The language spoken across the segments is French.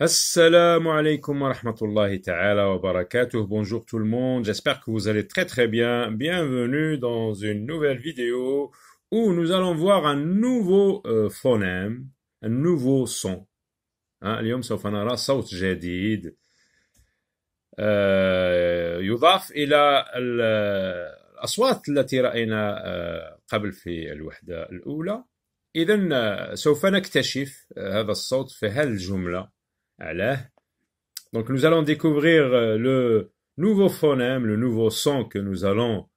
Assalamu alaikum wa rahmatullahi ta'ala wa barakatuh. Bonjour tout le monde. J'espère que vous allez très très bien. Bienvenue dans une nouvelle vidéo où nous allons voir un nouveau phonème, un nouveau son. اليوم سوف نرى صوت جديد يضاف إلى الأصوات التي رأينا قبل في الوحدة الأولى. إذن سوف نكتشف هذا الصوت في هالجملة. Donc nous allons découvrir le nouveau phonème, le nouveau son que nous allons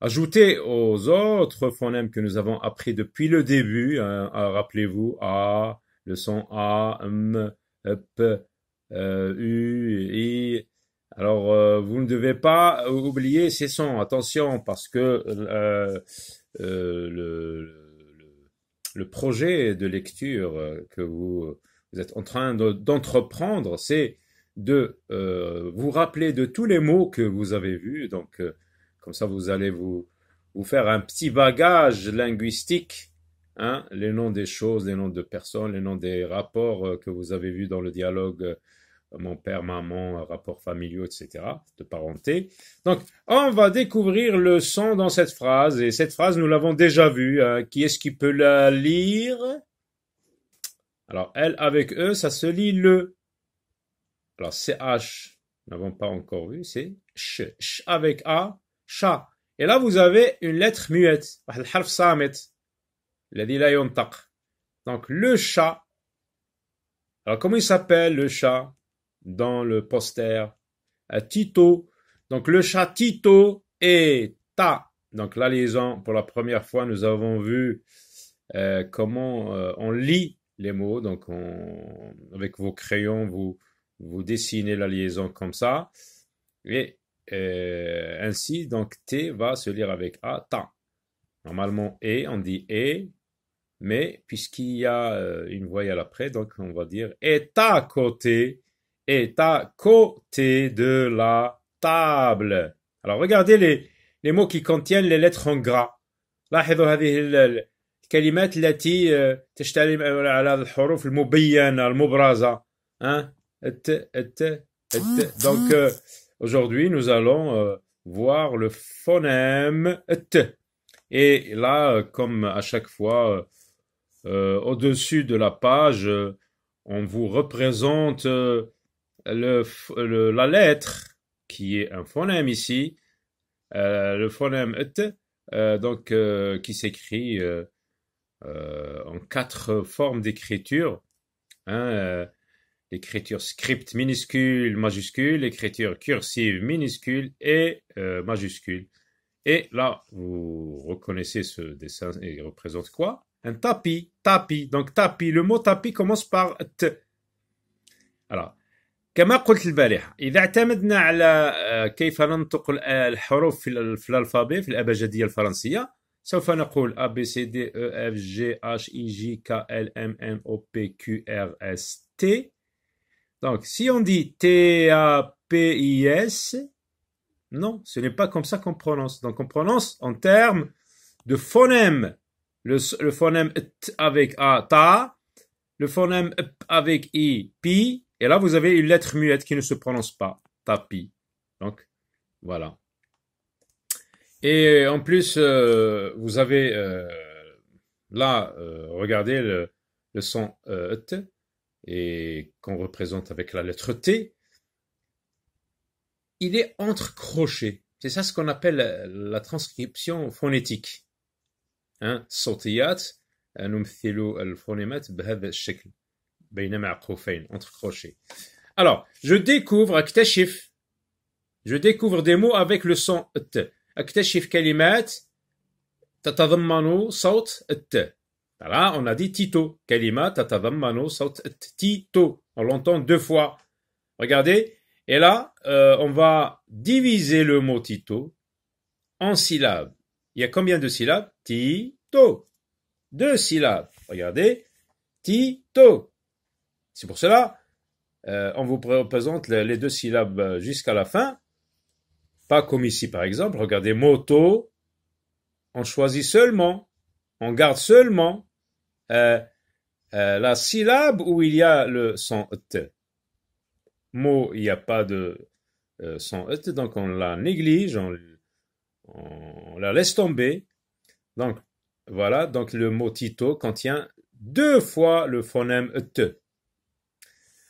ajouter aux autres phonèmes que nous avons appris depuis le début. Rappelez-vous, A, le son A, M, P, U, I. Alors vous ne devez pas oublier ces sons, attention, parce que le projet de lecture que vous êtes en train d'entreprendre, c'est de vous rappeler de tous les mots que vous avez vus. Donc, comme ça, vous allez vous faire un petit bagage linguistique, les noms des choses, les noms de personnes, les noms des rapports que vous avez vus dans le dialogue mon père, maman, rapports familiaux, etc., de parenté. Donc, on va découvrir le son dans cette phrase, et cette phrase, nous l'avons déjà vue. Qui est-ce qui peut la lire? Alors, L avec E, ça se lit le. Alors, CH, nous n'avons pas encore vu, c'est ch. Ch avec A, chat. Et là, vous avez une lettre muette. الحرف صامت الذي لا ينطق. Donc, le chat. Alors, comment il s'appelle, le chat, dans le poster? Tito. Donc, le chat Tito est ta. Donc, la liaison, pour la première fois, nous avons vu comment on lit les mots. Donc, avec vos crayons, vous dessinez la liaison comme ça. Et ainsi, donc, T va se lire avec A, ta. Normalement, E, on dit E. Mais, puisqu'il y a une voyelle après, donc, on va dire est à côté de la table. Alors, regardez les mots qui contiennent les lettres en gras. لاحظوا هذه الكلمات التي تشتمل على الحروف المبينة المبرزة. Donc, aujourd'hui, nous allons voir le phonème T. Et là, comme à chaque fois, au-dessus de la page, on vous représente la lettre qui est un phonème ici, le phonème T, donc qui s'écrit en 4 formes d'écriture, l'écriture script minuscule, majuscule, l'écriture cursive minuscule et majuscule. Et là, vous reconnaissez ce dessin, il représente quoi? Un tapis, tapis. Donc tapis, le mot tapis commence par T. Alors, كما قلت البارحة إذا اعتمدنا على كيف ننطق الحروف في الألفابet في الأبجدية الفرنسية سوف نقول A, B, C, D, E, F, G, H, I, J, K, L, M, N, O, P, Q, R, S, T. Donc, si on dit T, A, P, I, S, non, ce n'est pas comme ça qu'on prononce. Donc, on prononce en termes de phonème. Le phonème T avec A, ta. Le phonème P avec I, pi. Et là, vous avez une lettre muette qui ne se prononce pas. Tapi. Donc, voilà. Et en plus, vous avez là, regardez le son T et qu'on représente avec la lettre T. Il est entre crochets. C'est ça ce qu'on appelle la transcription phonétique. صوتيات نمثل الفونيمات بهذا الشكل بين معقوفين entre crochets. Alors, je découvre des mots avec le son T. أكتشف كلمات تتضمن صوت T. Voilà, on a dit Tito. كلمات تتضمن صوت T. Tito. On l'entend 2 fois. Regardez. Et là, on va diviser le mot Tito en syllabes. Il y a combien de syllabes? Tito. 2 syllabes. Regardez. Tito. C'est pour cela, on vous représente les 2 syllabes jusqu'à la fin. Pas comme ici, par exemple. Regardez, moto. On choisit seulement. On garde seulement la syllabe où il y a le son t. Mot, il n'y a pas de son t, donc on la néglige, on la laisse tomber. Donc, voilà, donc le mot Tito contient 2 fois le phonème t.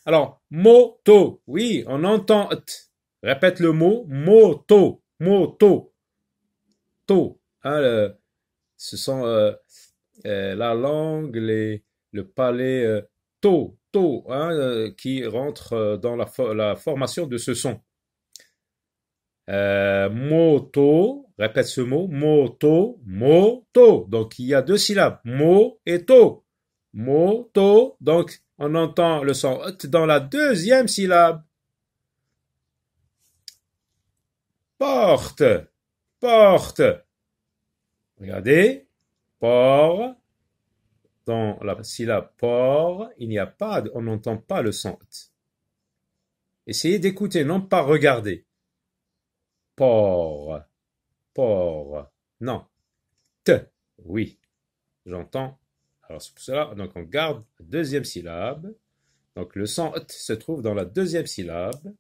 Alors, moto, oui, on entend t. Répète le mot, moto, moto, to. Hein, ce sont la langue, le palais to, hein, qui rentre dans la formation de ce son. Moto, répète ce mot, moto, moto. Donc il y a 2 syllabes, mo et to. Moto, donc on entend le son t dans la 2e syllabe. Porte, porte. Regardez, port. Dans la syllabe port, il n'y a pas, on n'entend pas le son t. Essayez d'écouter, non pas regarder. Port, port. Non, t. Oui, j'entends. Alors c'est pour cela, donc on garde la 2e syllabe. Donc le son t se trouve dans la 2e syllabe.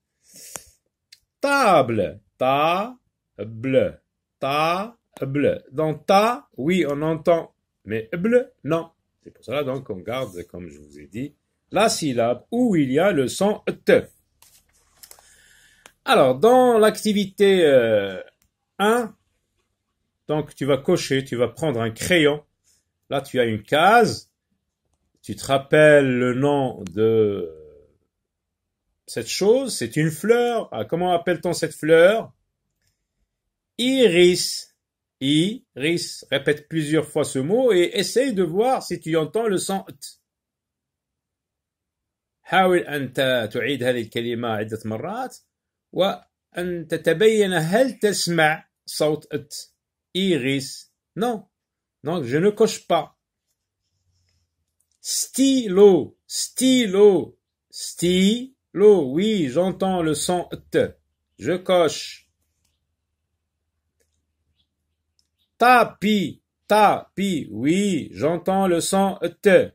Table, table, table. Dans ta, oui, on entend, mais ble, non. C'est pour cela donc on garde, comme je vous ai dit, la syllabe où il y a le son t. Alors, dans l'activité 1, donc tu vas cocher, tu vas prendre un crayon. Là, tu as une case. Tu te rappelles le nom de cette chose. C'est une fleur. Ah, comment appelle-t-on cette fleur? Iris. Iris. Répète plusieurs fois ce mot et essaye de voir si tu entends le son t. حاول أن تعيد هذه الكلمة عدة مرات وأن تتبين هل تسمع صوت ات. Iris. Non. Non, je ne coche pas. Stylo. Stylo. Stylo. Oui, j'entends le son t. Je coche. Tapis. Tapis. Oui, j'entends le son t.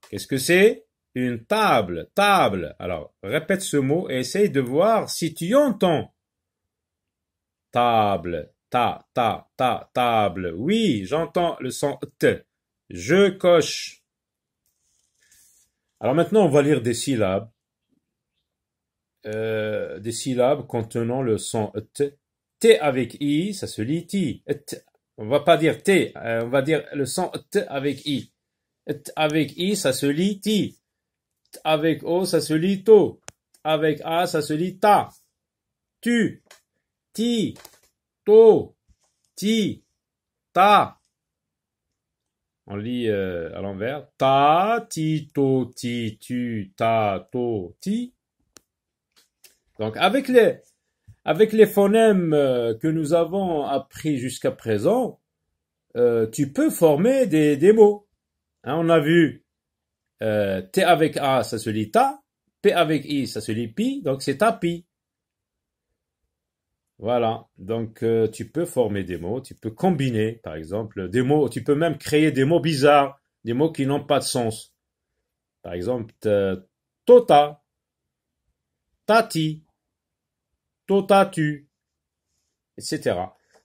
Qu'est-ce que c'est? Une table. Table. Alors, répète ce mot et essaye de voir si tu entends. Table. Table. Oui, j'entends le son t. Je coche. Alors maintenant, on va lire des syllabes. Des syllabes contenant le son t. T avec i, ça se lit ti. On va pas dire t, on va dire le son t avec i. T avec i, ça se lit ti. T avec o, ça se lit to. T avec a, ça se lit ta. Tu. Ti. To. Ti. Ta. On lit à l'envers. Ta, ti, to, ti, tu, ta, to, ti. Donc avec les phonèmes que nous avons appris jusqu'à présent, tu peux former des mots. Hein, on a vu T avec A, ça se lit ta. P avec I, ça se lit pi. Donc c'est tapi. Voilà. Donc tu peux former des mots. Tu peux combiner, par exemple, des mots. Tu peux même créer des mots bizarres. Des mots qui n'ont pas de sens. Par exemple, tota. Tati. Totatu. Etc.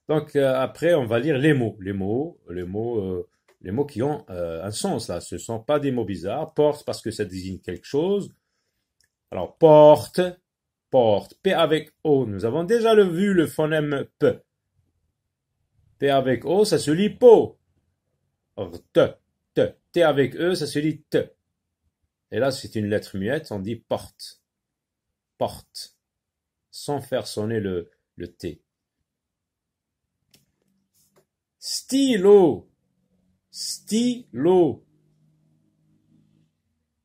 Donc après, on va lire les mots. Les mots qui ont un sens, là. Ce ne sont pas des mots bizarres. Porte, parce que ça désigne quelque chose. Alors, porte, porte. P avec O. Nous avons déjà vu le phonème P. P avec O, ça se lit po. T. T avec E, ça se lit T. Et là, c'est une lettre muette, on dit porte. Porte. Sans faire sonner le T. Stylo. Stylo.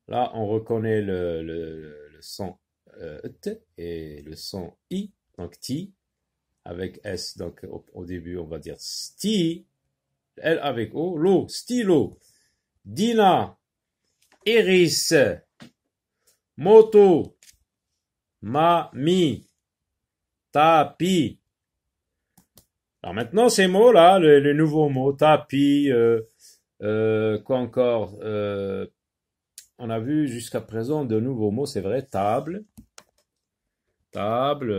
Là, on reconnaît le son T et le son I, donc ti, avec S. Donc, au début, on va dire sti, L avec O, lo, stylo. Dina, iris, moto, mi, tapis. Alors maintenant, ces mots-là, les nouveaux mots, tapis, Quoi encore? On a vu jusqu'à présent de nouveaux mots, c'est vrai. Table, table.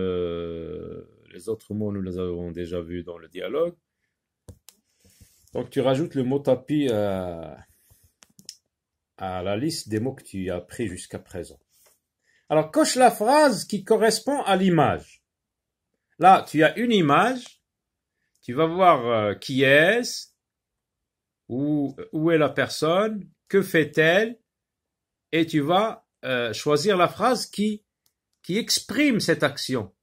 Les autres mots, nous les avons déjà vus dans le dialogue. Donc tu rajoutes le mot tapis à la liste des mots que tu as appris jusqu'à présent. Alors coche la phrase qui correspond à l'image. Là, tu as une image. Tu vas voir qui est-ce, où est la personne, que fait-elle, et tu vas choisir la phrase qui exprime cette action.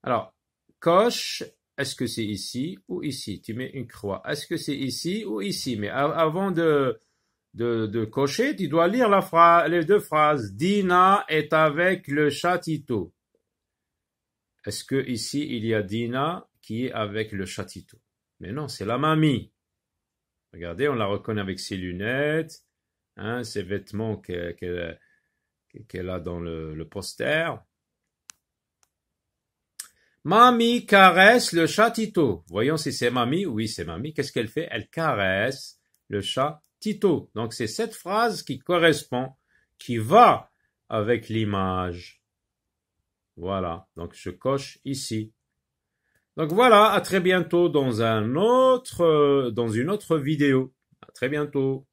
Alors, coche, est-ce que c'est ici ou ici? Tu mets une croix. Est-ce que c'est ici ou ici? Mais avant de cocher, tu dois lire les deux phrases. Dina est avec le chat Tito. Est-ce que ici il y a Dina qui est avec le chat Tito? Mais non, c'est la mamie. Regardez, on la reconnaît avec ses lunettes, hein, ses vêtements qu'elle a dans le poster. Mamie caresse le chat Tito. Voyons si c'est mamie. Oui, c'est mamie. Qu'est-ce qu'elle fait? Elle caresse le chat Tito. Donc c'est cette phrase qui correspond, qui va avec l'image. Voilà. Donc je coche ici. Donc voilà, à très bientôt dans une autre vidéo. À très bientôt.